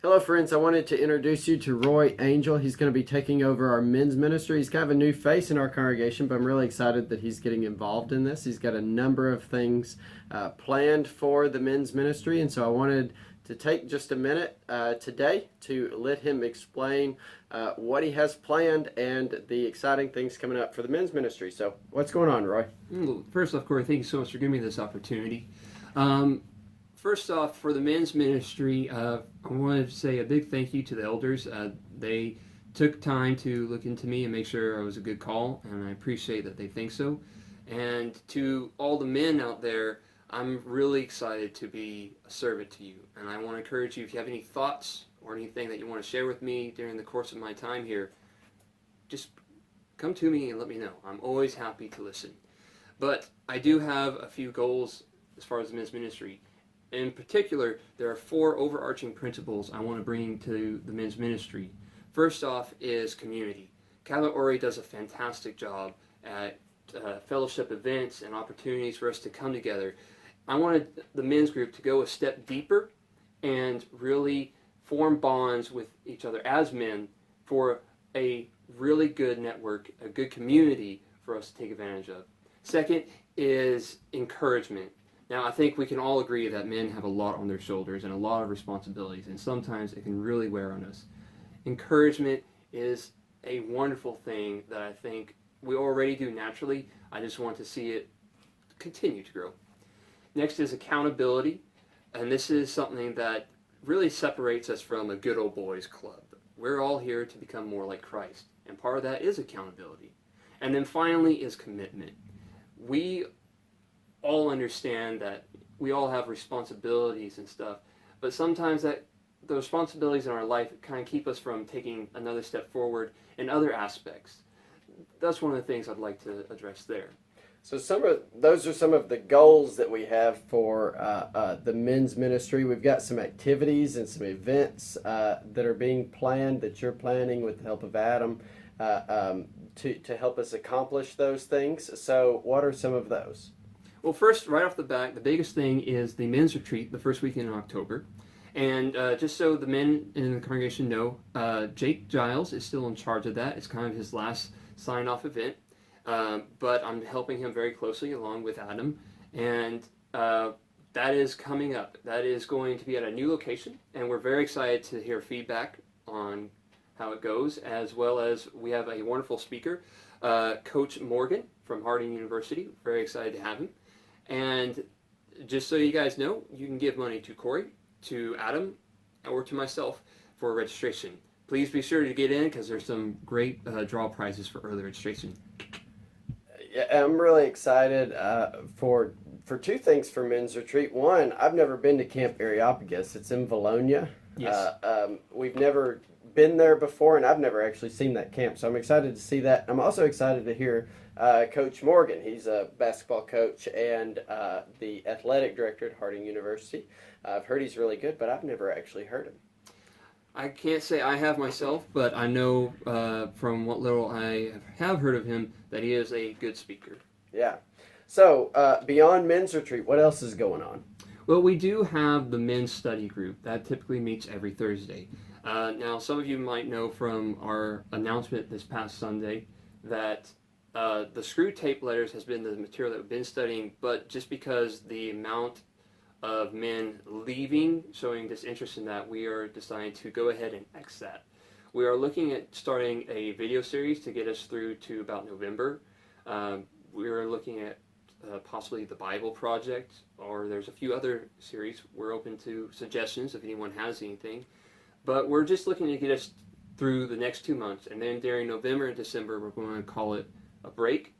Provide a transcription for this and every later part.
Hello, friends. I wanted to introduce you to Roy Angell. He's going to be taking over our men's ministry. He's kind of a new face in our congregation, but I'm really excited that he's getting involved in this. He's got a number of things planned for the men's ministry, and so I wanted to take just a minute today to let him explain what he has planned and the exciting things coming up for the men's ministry. So, what's going on, Roy? First off, Corey, thank you so much for giving me this opportunity. First off, for the men's ministry, I wanted to say a big thank you to the elders. They took time to look into me and make sure I was a good call, and I appreciate that they think so. And to all the men out there, I'm really excited to be a servant to you. And I want to encourage you, if you have any thoughts or anything that you want to share with me during the course of my time here, just come to me and let me know. I'm always happy to listen. But I do have a few goals as far as the men's ministry. In particular, there are 4 overarching principles I want to bring to the men's ministry. First off is community. Cabot already does a fantastic job at fellowship events and opportunities for us to come together. I wanted the men's group to go a step deeper and really form bonds with each other as men for a really good network, a good community for us to take advantage of. Second is encouragement. Now, I think we can all agree that men have a lot on their shoulders and a lot of responsibilities, and sometimes it can really wear on us. Encouragement is a wonderful thing that I think we already do naturally. I just want to see it continue to grow. Next is accountability, and this is something that really separates us from a good old boys club. We're all here to become more like Christ, and part of that is accountability. And then finally is commitment. We all understand that we all have responsibilities and stuff, but sometimes that the responsibilities in our life kind of keep us from taking another step forward in other aspects. That's one of the things I'd like to address there. So those are some of the goals that we have for the men's ministry. We've got some activities and some events that are being planned that you're planning with the help of Adam to help us accomplish those things. So what are some of those? Well, first, right off the bat, the biggest thing is the men's retreat the first weekend in October. And just so the men in the congregation know, Jake Giles is still in charge of that. It's kind of his last sign-off event. But I'm helping him very closely along with Adam. And that is coming up. That is going to be at a new location. And we're very excited to hear feedback on how it goes, as well as we have a wonderful speaker, Coach Morgan from Harding University. Very excited to have him. And just so you guys know, you can give money to Corey, to Adam, or to myself for registration. Please be sure to get in because there's some great draw prizes for early registration. Yeah, I'm really excited for 2 things for men's retreat. One, I've never been to Camp Areopagus. It's in Bologna. Yes. We've never been there before, and I've never actually seen that camp, so I'm excited to see that. I'm also excited to hear Coach Morgan. He's a basketball coach and the athletic director at Harding University. I've heard he's really good, but I've never actually heard him. I can't say I have myself, but I know from what little I have heard of him that he is a good speaker. Yeah. So beyond men's retreat, what else is going on? Well, we do have the men's study group that typically meets every Thursday. Now, some of you might know from our announcement this past Sunday that the screw tape letters has been the material that we've been studying, but just because the amount of men leaving, showing disinterest in that, we are deciding to go ahead and X that. We are looking at starting a video series to get us through to about November. We are looking at possibly the Bible Project, or there's a few other series. We're open to suggestions if anyone has anything. But we're just looking to get us through the next 2 months, and then during November and December, we're going to call it a break,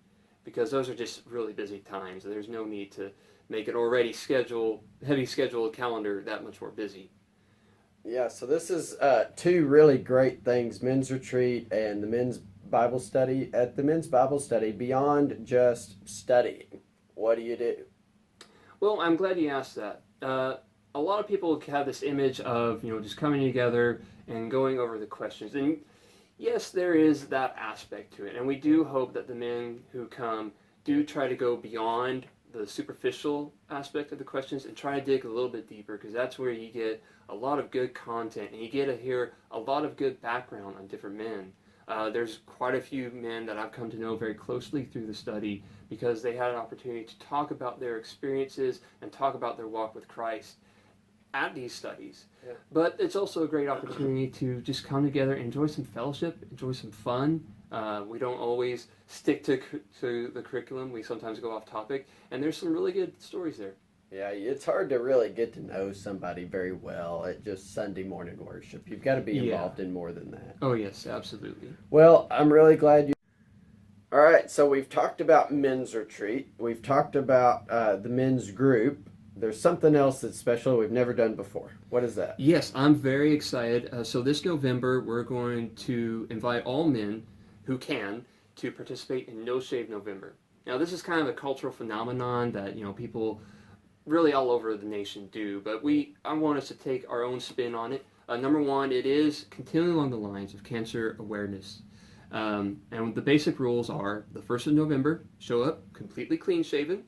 because those are just really busy times. There's no need to make an already heavy scheduled calendar that much more busy. Yeah, so this is 2 really great things, men's retreat and the men's Bible study. At the men's Bible study, beyond just studying, what do you do? Well, I'm glad you asked that. A lot of people have this image of, just coming together and going over the questions. And yes, there is that aspect to it. And we do hope that the men who come do try to go beyond the superficial aspect of the questions and try to dig a little bit deeper, because that's where you get a lot of good content and you get to hear a lot of good background on different men. There's quite a few men that I've come to know very closely through the study because they had an opportunity to talk about their experiences and talk about their walk with Christ at these studies. Yeah. But it's also a great opportunity to just come together, enjoy some fellowship, enjoy some fun. We don't always stick to the curriculum. We sometimes go off topic, and there's some really good stories there. Yeah, it's hard to really get to know somebody very well at just Sunday morning worship. You've got to be involved in more than that. Oh, yes, absolutely. Well, I'm really glad you... All right, so we've talked about men's retreat. We've talked about the men's group. There's something else that's special we've never done before. What is that? Yes, I'm very excited. So this November, we're going to invite all men who can to participate in No Shave November. Now, this is kind of a cultural phenomenon that, people really all over the nation do, but I want us to take our own spin on it. Number one, it is continuing along the lines of cancer awareness. And the basic rules are the 1st of November, show up completely clean shaven,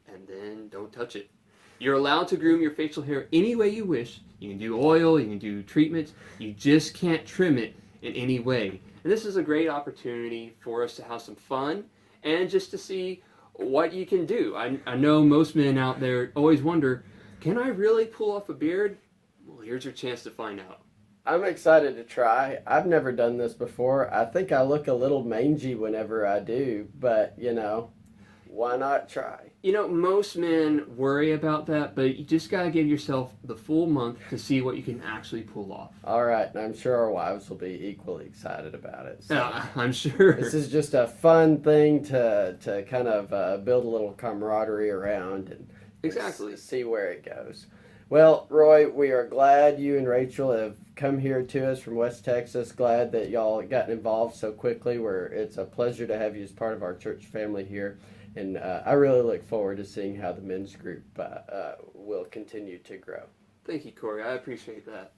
and then don't touch it. You're allowed to groom your facial hair any way you wish. You can do oil, you can do treatments, you just can't trim it in any way. And this is a great opportunity for us to have some fun and just to see what you can do. I know most men out there always wonder, can I really pull off a beard? Well, here's your chance to find out. I'm excited to try. I've never done this before. I think I look a little mangy whenever I do, but, why not try? Most men worry about that, but you just got to give yourself the full month to see what you can actually pull off. All right, and I'm sure our wives will be equally excited about it. So I'm sure. this is just a fun thing to kind of build a little camaraderie around and exactly see where it goes. Well, Roy, we are glad you and Rachel have come here to us from West Texas. Glad that y'all gotten involved so quickly. It's a pleasure to have you as part of our church family here. And I really look forward to seeing how the men's group will continue to grow. Thank you, Corey. I appreciate that.